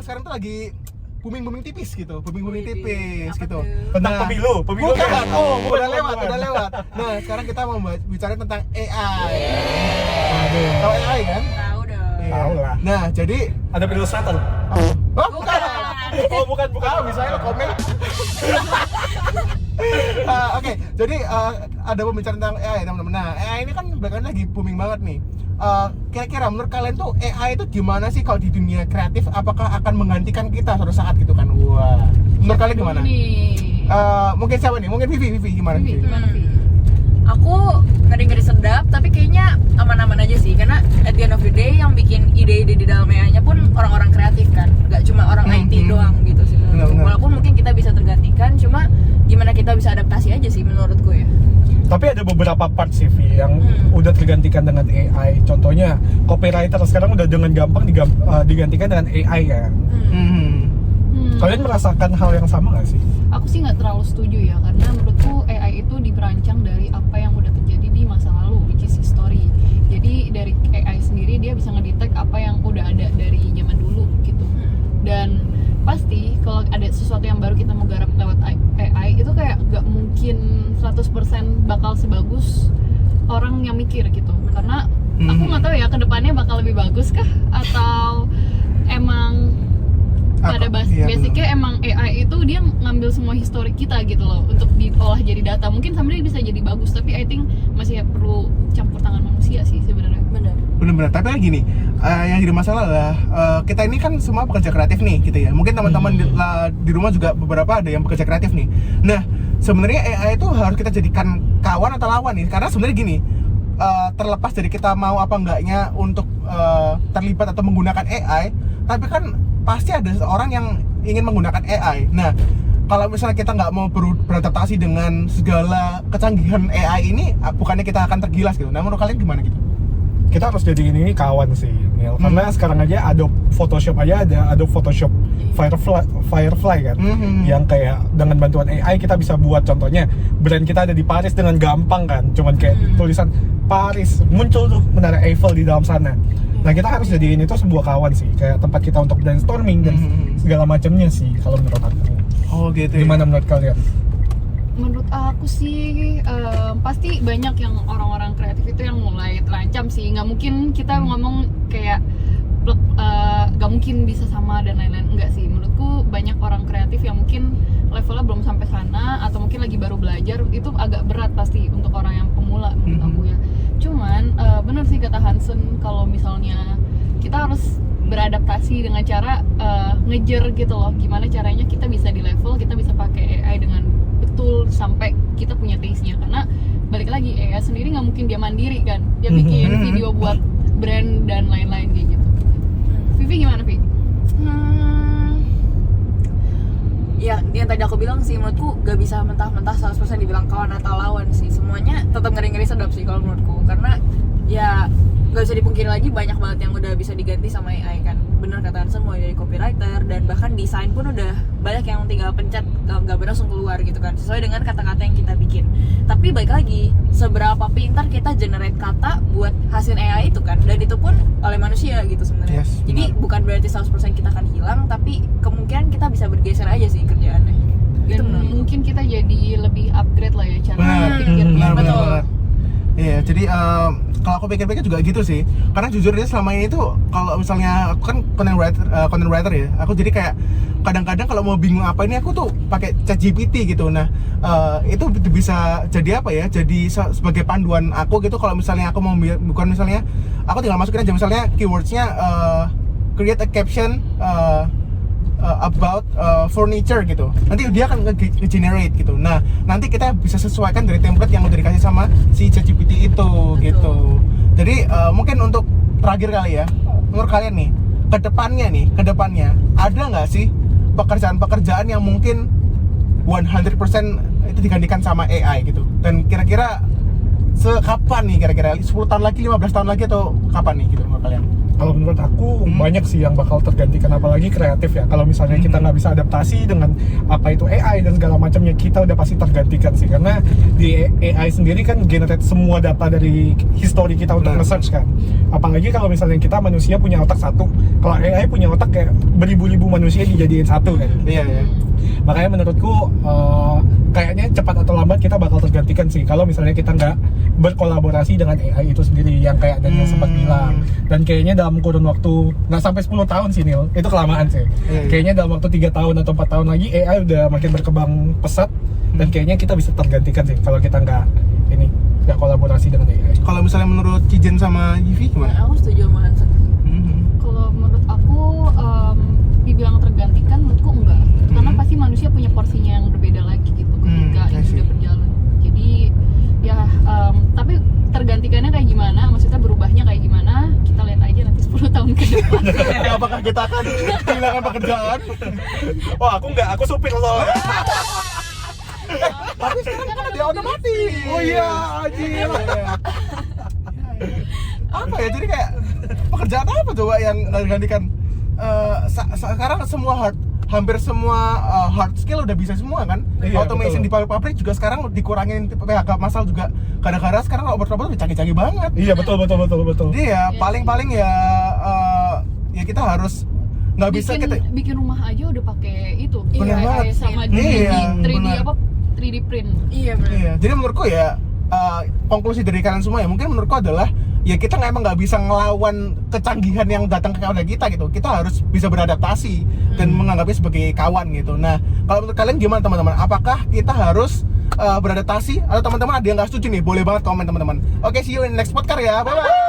sekarang tuh lagi booming tipis gitu, booming tipis gitu. Tentang pemilu. Bukan, udah lewat. Nah, sekarang kita mau bicara tentang AI. Aduh. Tahu AI kan? Tahu dong. Iya. Tahu lah. Nah, jadi Ada pemilu serentak. oh, bukan. bukan. Misalnya lo komen. Oke, jadi ada pembicaraan tentang AI teman-teman. Nah, AI ini kan belakangan lagi booming banget nih. Kira-kira menurut kalian tuh AI itu gimana sih kalau di dunia kreatif? Apakah akan menggantikan kita suatu saat gitu kan? Wah, menurut kalian gimana? Mungkin siapa nih? Mungkin Vivi gimana? Vivi, gimana Vivi? Aku ngeri-ngeri sedap, tapi kayaknya aman-aman aja sih. Karena at the end of the day yang bikin ide-ide di dalam AI-nya pun orang-orang kreatif kan, nggak cuma orang IT doang gitu sih menurutku. Benar. Walaupun mungkin kita bisa tergantikan, cuma gimana kita bisa adaptasi aja sih menurutku ya. Tapi ada beberapa part sih Vi, yang udah tergantikan dengan AI. Contohnya copywriter sekarang udah dengan gampang digantikan dengan AI kan. Kalian merasakan hal yang sama nggak sih? Aku sih nggak terlalu setuju ya, karena menurutku AI itu diperancang dari apa yang udah terjadi di masa lalu, which is history. Jadi dari AI sendiri dia bisa ngedetect apa yang udah ada dari zaman dulu gitu. Dan pasti kalau ada sesuatu yang baru kita mau garap lewat AI itu kayak nggak mungkin 100% bakal sebagus orang yang mikir gitu. Karena aku nggak tahu ya kedepannya bakal lebih bagus kah atau emang pada basicnya emang AI itu dia ngambil semua historik kita gitu loh untuk diolah jadi data. Mungkin sebenarnya bisa jadi bagus, tapi I think masih perlu campur tangan manusia sih sebenarnya. Bener-bener. Tapi kan gini, yang jadi masalah adalah kita ini kan semua pekerja kreatif nih gitu ya. Mungkin teman-teman di rumah juga beberapa ada yang bekerja kreatif nih. Nah, sebenarnya AI itu harus kita jadikan kawan atau lawan nih. Karena sebenarnya gini, terlepas dari kita mau apa enggaknya untuk terlibat atau menggunakan AI, tapi kan pasti ada seorang yang ingin menggunakan AI. Nah, kalau misalnya kita nggak mau beradaptasi dengan segala kecanggihan AI ini, bukannya kita akan tergilas gitu. Nah, menurut kalian gimana gitu? Kita harus jadi ini kawan sih, Neil. Karena sekarang aja Adobe Photoshop aja ada Adobe Photoshop Firefly kan, yang kayak dengan bantuan AI kita bisa buat, contohnya brand kita ada di Paris dengan gampang kan, cuman kayak tulisan Paris muncul tuh menara Eiffel di dalam sana. Nah, kita harus jadiin itu sebuah kawan sih, kayak tempat kita untuk brainstorming dan segala macamnya sih kalau menurut aku. Oh gitu. Gimana menurut kalian? Menurut aku sih pasti banyak yang orang-orang kreatif itu yang mulai terancam sih. Nggak mungkin kita ngomong kayak nggak mungkin bisa sama dan lain-lain, enggak sih. Menurutku banyak orang kreatif yang mungkin levelnya belum sampai sana atau mungkin lagi baru belajar, itu agak berat pasti untuk orang yang pemula menurut aku ya. Cuman bener sih kata Hansen, kalau misalnya kita harus beradaptasi dengan cara ngejar gitu loh, gimana caranya kita bisa di level, kita bisa pakai AI dengan betul sampai kita punya taste-nya. Karena balik lagi, AI sendiri nggak mungkin dia mandiri kan, dia bikin video buat brand dan lain-lain kayak gitu. Vivi gimana Vi? Ya, yang tadi aku bilang sih, menurutku gak bisa mentah-mentah 100% dibilang kawan atau lawan sih. Semuanya tetap ngeri-ngeri sedap sih kalau menurutku. Karena ya gak bisa dipungkiri lagi, banyak banget yang udah bisa diganti sama AI kan. Bener kata Hansen, mulai dari copywriter dan bahkan desain pun udah banyak yang tinggal pencet gambar langsung keluar gitu kan, sesuai dengan kata-kata yang kita bikin. Tapi balik lagi, seberapa pintar kita generate kata buat hasil AI itu kan, dan itu pun oleh manusia gitu sebenarnya. Yes, jadi bukan berarti 100% kita akan hilang, tapi kemungkinan kita bisa bergeser aja sih kerjaannya gitu. Dan mungkin kita jadi lebih upgrade lah ya cara berpikir. Betul. Iya, jadi kalau aku pikir-pikir juga gitu sih. Karena jujur aja selama ini tuh, kalau misalnya aku kan content writer ya, aku jadi kayak kadang-kadang kalau mau bingung apa ini, aku tuh pakai ChatGPT gitu. Nah, itu bisa jadi apa ya? Jadi sebagai panduan aku gitu. Kalau misalnya aku mau bukan misalnya, aku tinggal masukin aja misalnya keywordsnya create a caption about furniture gitu. Nanti dia akan nge-generate gitu. Nah, nanti kita bisa sesuaikan dari template yang udah dikasih sama si ChatGPT itu. Betul. Gitu. Jadi mungkin untuk terakhir kali ya, menurut kalian nih, kedepannya ada nggak sih pekerjaan-pekerjaan yang mungkin 100% itu digantikan sama AI gitu? Dan kira-kira kapan nih, kira-kira 10 tahun lagi, 15 tahun lagi, atau kapan nih gitu menurut kalian? Kalau menurut aku banyak sih yang bakal tergantikan, apalagi kreatif ya. Kalau misalnya kita nggak bisa adaptasi dengan apa itu AI dan segala macamnya, kita udah pasti tergantikan sih. Karena di AI sendiri kan generate semua data dari history kita untuk nge-search kan. Apalagi kalau misalnya kita manusia punya otak satu, kalau AI punya otak kayak beribu-ribu manusia dijadiin satu kan. Iya ya. Makanya menurutku kayaknya cepat atau lambat kita bakal tergantikan sih kalau misalnya kita nggak berkolaborasi dengan AI itu sendiri yang kayak Daniel sempat bilang. Dan kayaknya dalam kurun waktu nggak sampai 10 tahun sih Nil, itu kelamaan sih. Kayaknya dalam waktu 3 tahun atau 4 tahun lagi AI udah makin berkembang pesat dan kayaknya kita bisa tergantikan sih kalau kita nggak kolaborasi dengan AI. Kalau misalnya menurut Cijen sama Yivi gimana? Aku setuju sama Hansen. Kalau menurut aku dibilang tergantikan, menurutku enggak. Karena pasti manusia punya porsinya yang berbeda lagi gitu ketika I ini see. udah berjalan. Jadi ya tapi tergantikannya kayak gimana, maksudnya berubahnya kayak gimana, kita lihat aja nanti 10 tahun ke depan. Apakah kita akan kehilangan pekerjaan? Oh aku nggak, aku supir loh. Tapi sekarang kan dia otomatis. Oh iya, anjir. Apa ya? Jadi kayak pekerjaan apa coba yang nggak digantikan? Sekarang hampir semua hard skill udah bisa semua kan. Iya, Automation betul. di pabrik juga sekarang dikurangin PHK massal juga. Kadang-kadang sekarang robot-robot udah canggih-canggih banget. Iya betul. Jadi ya paling-paling ya ya kita harus nggak bisa kita bikin rumah aja udah pakai itu. Bener AI banget. sama Iya, 3D bener. apa 3D print. Iya benar. Iya, jadi menurutku ya konklusi dari kalian semua ya mungkin menurutku adalah ya kita emang nggak bisa ngelawan kecanggihan yang datang ke kepada kita gitu. Kita harus bisa beradaptasi dan menganggapnya sebagai kawan gitu. Nah, kalau menurut kalian gimana teman-teman? Apakah kita harus beradaptasi atau teman-teman ada yang nggak setuju nih? Boleh banget komen teman-teman. Oke, see you in next podcast ya. Bye bye.